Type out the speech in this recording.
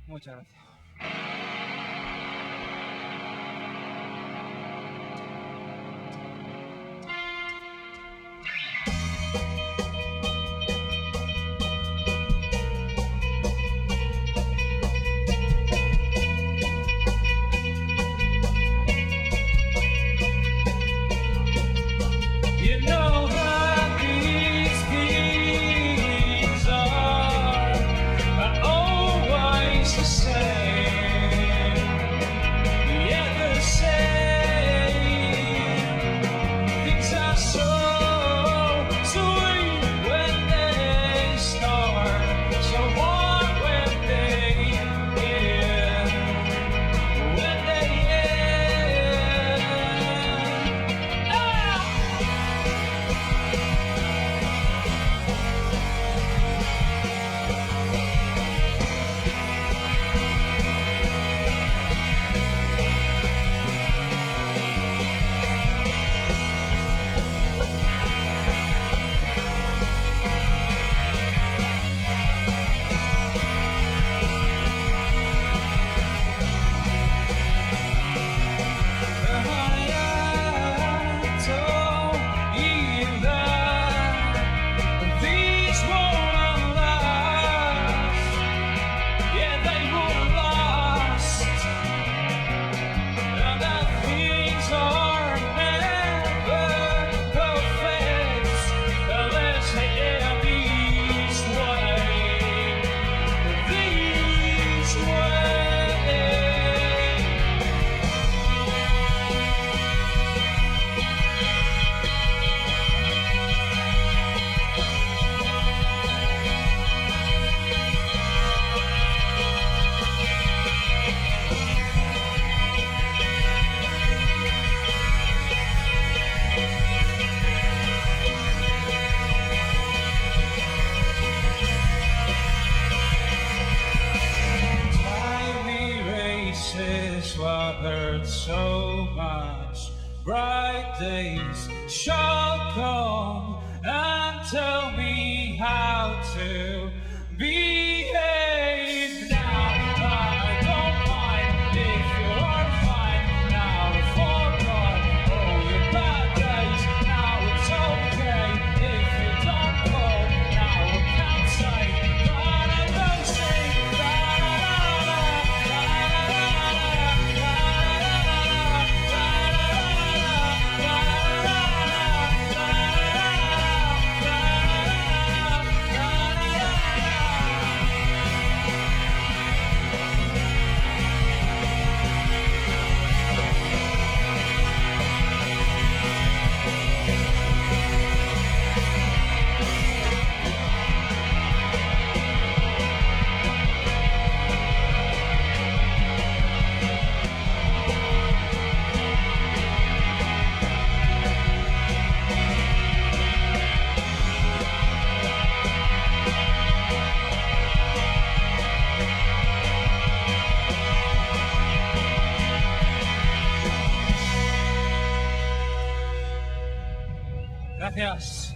Muchas gracias. You know how these things are always the same. Yeah, the same. Things are so sweet when they start, so warm when they end, when they end. Ah! What hurt so much? Bright days shall come and tell me how to behave. Now I don't mind if you're fine. Now I forgot all your bad days. Now it's okay if you don't go. Now I can't say that I don't say Gracias.